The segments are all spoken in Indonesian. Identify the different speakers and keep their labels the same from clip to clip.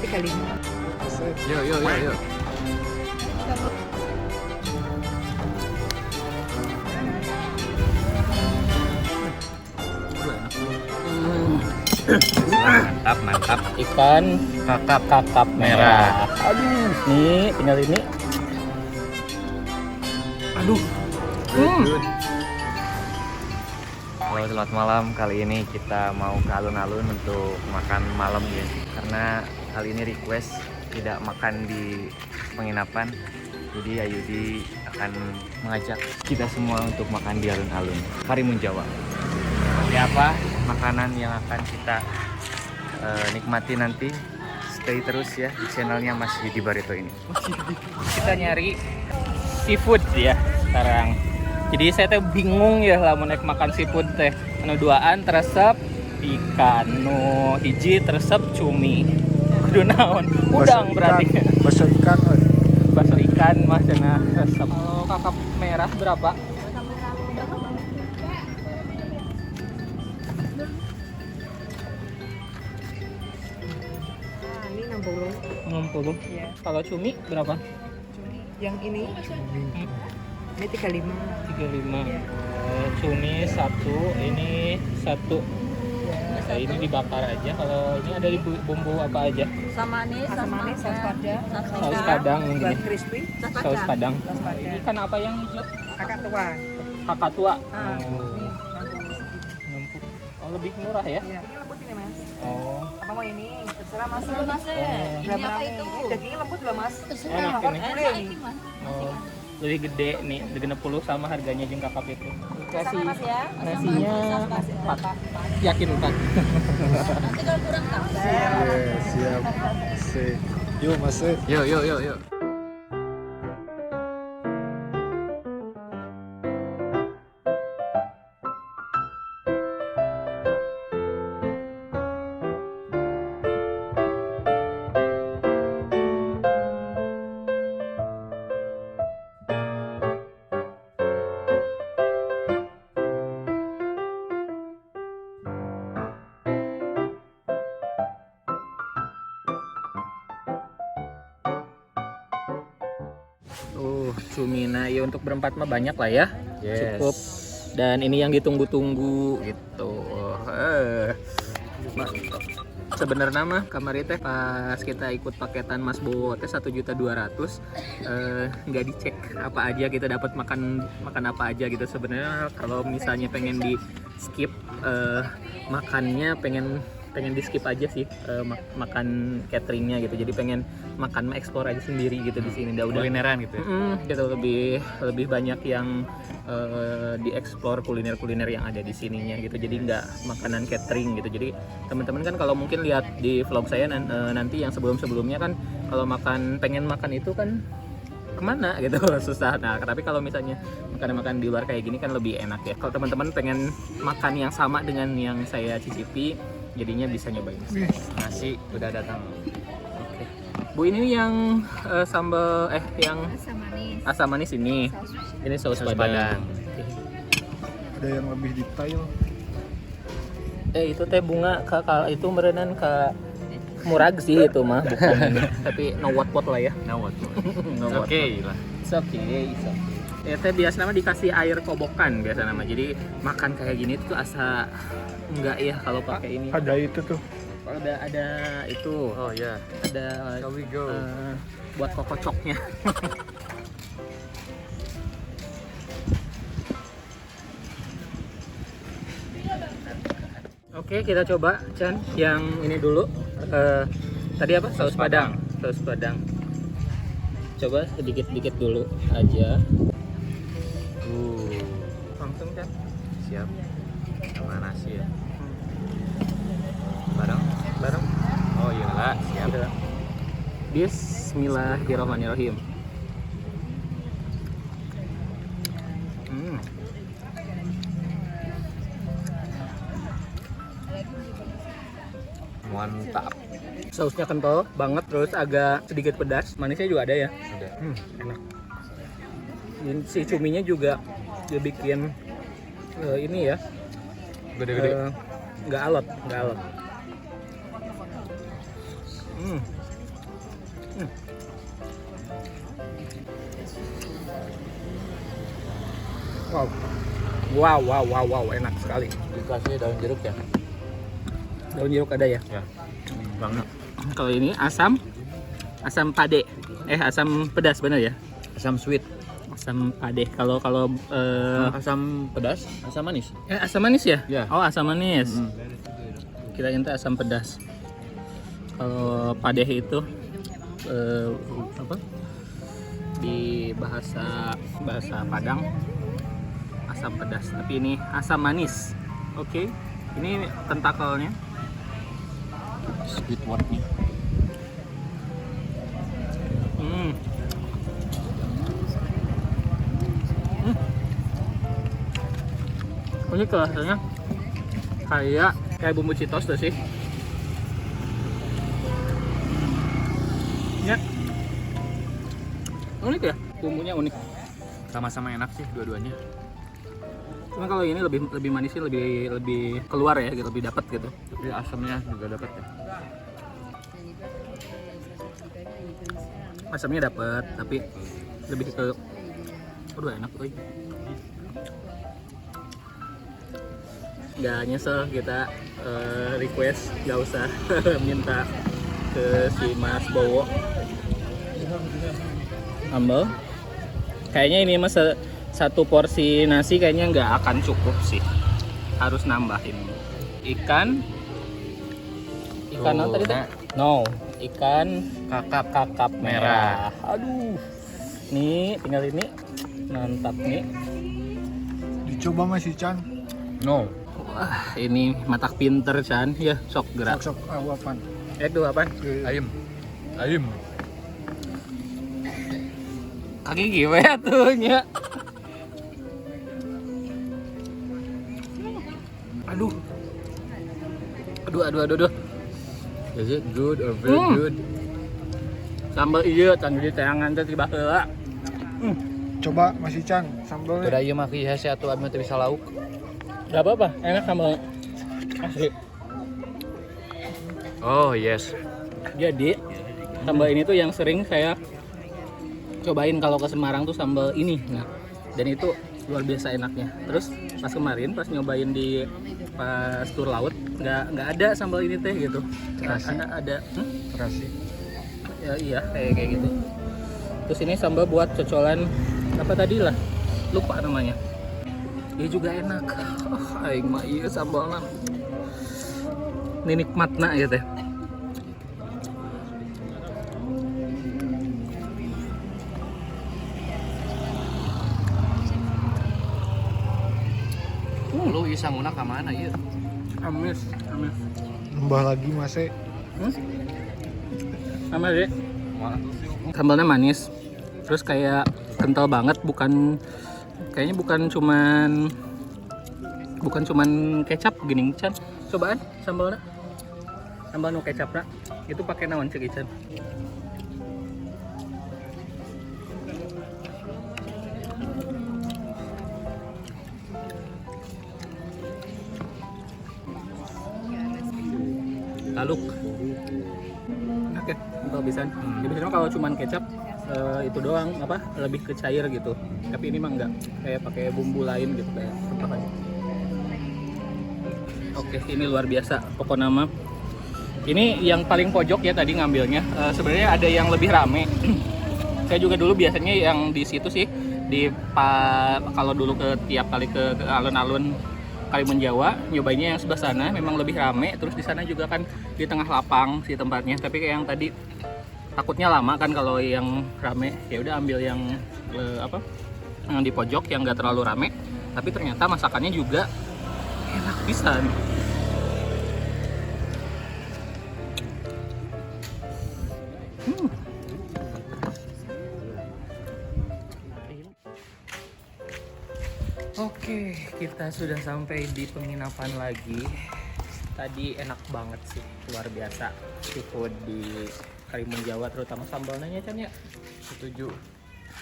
Speaker 1: 35.
Speaker 2: Yuk, yuk, yuk, yuk. Mantap, mantap.
Speaker 3: Ikan kakap merah.
Speaker 2: Aduh,
Speaker 3: Nih, tinggal ini.
Speaker 2: aduh. Good. Halo, selamat malam. Kali ini kita mau ke alun-alun untuk makan malam ya. Karena kali ini request tidak makan di penginapan. Jadi Ayudi akan mengajak kita semua untuk makan di alun-alun Karimun Jawa. Seperti apa makanan yang akan kita nikmati nanti? Stay terus ya di channelnya Mas Yudi Barito ini.
Speaker 3: Kita nyari seafood ya sekarang. Jadi saya teh bingung ya lah mau naik makan seafood teh. Anu duaan teresep ikan, nu hiji teresep cumi. Kudu naon? Udang berarti.
Speaker 4: Bakso ikan,
Speaker 3: Bakso ikan mah cenah resep. Oh, kakap merah berapa?
Speaker 1: Nah, ini 60.
Speaker 3: 60.
Speaker 1: Ya.
Speaker 3: Kalau cumi berapa?
Speaker 1: Yang ini 35.
Speaker 3: 35. Cumi satu, ini satu. Nah, ini dibakar aja. Kalau ini ada di bumbu apa aja?
Speaker 5: Sama nih,
Speaker 1: Asam manis, saus padang,
Speaker 3: Saus padang
Speaker 1: buat
Speaker 3: ini.
Speaker 1: crispy,
Speaker 3: Saus padang.
Speaker 1: saus padang.
Speaker 3: Ini kan apa yang hijau?
Speaker 1: Kakak tua.
Speaker 3: Kakak tua.
Speaker 1: Ah,
Speaker 3: Oh,
Speaker 1: ini
Speaker 3: 60. Oh, lebih murah ya?
Speaker 1: Ya, ini lembut ini mas.
Speaker 3: Oh,
Speaker 1: Apa mau ini? Terserah mas.
Speaker 5: Mas ya.
Speaker 1: Berapa
Speaker 5: Ini apa
Speaker 1: rame?
Speaker 5: itu?
Speaker 1: Ini dagingnya lembut loh mas.
Speaker 3: enak
Speaker 1: Kok
Speaker 3: ini.
Speaker 1: boleh ini?
Speaker 3: Oh, lebih gede nih, 60 sama harganya jeung kakap itu. Kasih
Speaker 5: Mas ya.
Speaker 3: nasinya 4. Yakin 4.
Speaker 5: Nanti kalau kurang tak.
Speaker 4: siap. Sip. Yuk, Mas.
Speaker 2: Yuk, yuk, yuk, yuk.
Speaker 3: Cumina ya untuk berempat mah banyak lah ya.
Speaker 2: Yes.
Speaker 3: Cukup. Dan ini yang ditunggu-tunggu gitu. Sebenarnya mah kamari teh pas kita ikut paketan Mas Bowo teh 1.200.000 nggak dicek apa aja kita dapat makan apa aja gitu. Sebenarnya kalau misalnya pengen di skip makannya pengen di skip aja sih makan cateringnya gitu. Jadi pengen makan eksplor aja sendiri gitu di sini. Udah
Speaker 2: Kulineran gitu ya?
Speaker 3: gitu lebih banyak yang dieksplor kuliner yang ada di sininya gitu. Jadi nggak makanan catering gitu. Jadi teman-teman kan kalau mungkin lihat di vlog saya nanti yang sebelumnya kan kalau pengen makan itu kan kemana gitu susah. Nah tapi kalau misalnya makan di luar kayak gini kan lebih enak ya. Kalau teman-teman pengen makan yang sama dengan yang saya cicipi, jadinya bisa nyobain.
Speaker 2: Nasi udah datang.
Speaker 3: Oke. Bu, ini yang sambal yang asam manis ini. Ini saus
Speaker 2: Saus
Speaker 3: padang.
Speaker 2: padang.
Speaker 4: Ada yang lebih detail.
Speaker 3: Itu teh bunga itu merenan ke murag sih itu mah bukan ini. Tapi no what lah ya.
Speaker 2: Nah, what?
Speaker 3: No what.
Speaker 2: Oke lah.
Speaker 3: It's okay. Teh biasa nama dikasih air kobokan biasa nama. Jadi makan kayak gini tuh asa enggak ya kalau pakai ini.
Speaker 4: Ada itu tuh.
Speaker 3: Ada itu.
Speaker 2: Oh ya.
Speaker 3: Ada
Speaker 2: Shall we go?
Speaker 3: buat kokocoknya. Oke, kita coba Chan yang ini dulu. Tadi apa? Saus padang. Saus padang. Coba sedikit-sedikit dulu aja. Langsung kan?
Speaker 2: Siap. Sama nasi ya.
Speaker 3: Bareng.
Speaker 2: Oh iya lah, siap.
Speaker 3: Gitu. Bismillahirrahmanirrahim.
Speaker 2: Mantap.
Speaker 3: Sausnya kental banget, terus agak sedikit pedas. Manisnya juga ada ya.
Speaker 2: Udah.
Speaker 3: Enak. Dan si cuminya juga dia bikin ini ya.
Speaker 2: Gede-gede.
Speaker 3: Nggak alot. Wow, enak sekali.
Speaker 2: Dikasih daun jeruk ya.
Speaker 3: Daun jeruk ada ya?
Speaker 2: Ya. Banget.
Speaker 3: Kalau ini asam pade. Asam pedas bener ya?
Speaker 2: Asam sweet.
Speaker 3: Asam pade. Kalau
Speaker 2: Asam pedas, asam manis.
Speaker 3: asam manis ya?
Speaker 2: Ya.
Speaker 3: Oh, asam manis.
Speaker 2: Hmm.
Speaker 3: Kirain itu asam pedas. Kalau padeh itu apa? Di bahasa Padang asam pedas, tapi ini asam manis. Oke. Ini tentakelnya.
Speaker 2: Squidwardnya.
Speaker 3: Ini rasanya kayak bumbu citos tuh sih. Ya. Unik ya, bumbunya unik.
Speaker 2: Sama-sama enak sih dua-duanya.
Speaker 3: Cuma kalau ini lebih manisnya lebih keluar ya, gitu, lebih dapat gitu.
Speaker 2: Tapi asamnya juga dapat ya.
Speaker 3: Asamnya dapat, tapi lebih ke aduh enak euy. Nggak nyesel kita request, nggak usah minta ke si Mas Bowo. Sambal. Kayaknya ini mas satu porsi nasi kayaknya nggak akan cukup sih. Harus nambahin. Ikan apa tadi tuh? No, ikan kakap merah. Aduh. Nih, tinggal ini. Mantap nih.
Speaker 4: Dicoba masih Chan.
Speaker 2: No.
Speaker 3: Wah, ini matak pinter Chan. Ya, sok gerak.
Speaker 4: Sok apaan?
Speaker 3: Itu apaan?
Speaker 2: Ayam.
Speaker 3: Kaki gimana tuh nya? Aduh.
Speaker 2: Is it good or very good?
Speaker 3: Sambal iya, can jadi tayangan teh tiba heula.
Speaker 4: Coba masih Chan sambalnya.
Speaker 2: Udah ieu mah hese atuh anu teh bisa lauk.
Speaker 3: Gak apa-apa, enak sambal asli.
Speaker 2: Oh, yes.
Speaker 3: Jadi sambal ini tuh yang sering saya cobain kalau ke Semarang tuh sambal ini. Nah, dan itu luar biasa enaknya. Terus pas kemarin pas nyobain di pas tur laut nggak ada sambal ini teh gitu. Ada
Speaker 4: Terasi.
Speaker 3: ya iya kayak gitu. Terus ini sambal buat cocolan apa tadi lah, lupa namanya. Ini juga enak. Aing mah ieu sambalna. Ini nikmatna ya teh.
Speaker 2: Lu ieu sanguna ka mana ieu?
Speaker 3: Amis.
Speaker 4: Nambah lagi Mas.
Speaker 3: Sama deh. Sambalnya manis. Terus kayak kental banget, kayaknya bukan cuman kecap gini Chan. Cobaan sambalnya. Sambal nu kecapna itu pakai naon cek Chan? Taluk. Oke, kental pisan. Jadi biasanya kalau cuman kecap itu doang apa lebih ke cair gitu. Tapi ini mah enggak, kayak pakai bumbu lain gitu kayak apa aja. Oke, ini luar biasa pokoknya mah. Ini yang paling pojok ya tadi ngambilnya. Sebenarnya ada yang lebih rame. Saya juga dulu biasanya yang di situ sih kalau dulu tiap kali ke alun-alun Karimun Jawa nyobainnya yang sebelah sana memang lebih rame. Terus di sana juga kan di tengah lapang sih tempatnya. Tapi kayak yang tadi takutnya lama kan kalau yang rame. Ya udah ambil yang yang di pojok yang nggak terlalu rame. Tapi ternyata masakannya juga enak pisan. Oke, kita sudah sampai di penginapan lagi. Tadi enak banget sih, luar biasa seafood di Karimun Jawa, terutama sambalnya Chan ya.
Speaker 2: Setuju.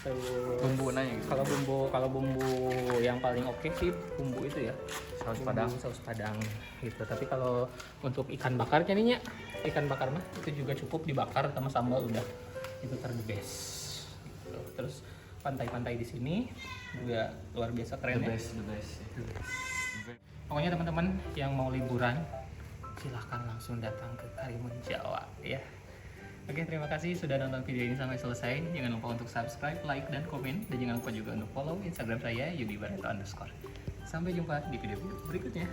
Speaker 3: Terus
Speaker 2: Bumbu nanya gitu.
Speaker 3: Kalau bumbu yang paling oke sih bumbu itu ya,
Speaker 2: Saus
Speaker 3: saus Padang gitu. Tapi kalau untuk ikan bakar nya ikan bakar mah itu juga cukup dibakar sama sambal udah itu terbest gitu. Terus pantai-pantai di sini juga luar biasa keren ya.
Speaker 2: the best.
Speaker 3: Pokoknya teman-teman yang mau liburan silahkan langsung datang ke Karimun Jawa ya. Oke, terima kasih sudah nonton video ini sampai selesai. Jangan lupa untuk subscribe, like, dan komen. Dan jangan lupa juga untuk follow Instagram saya, @yudibarito_. Sampai jumpa di video berikutnya.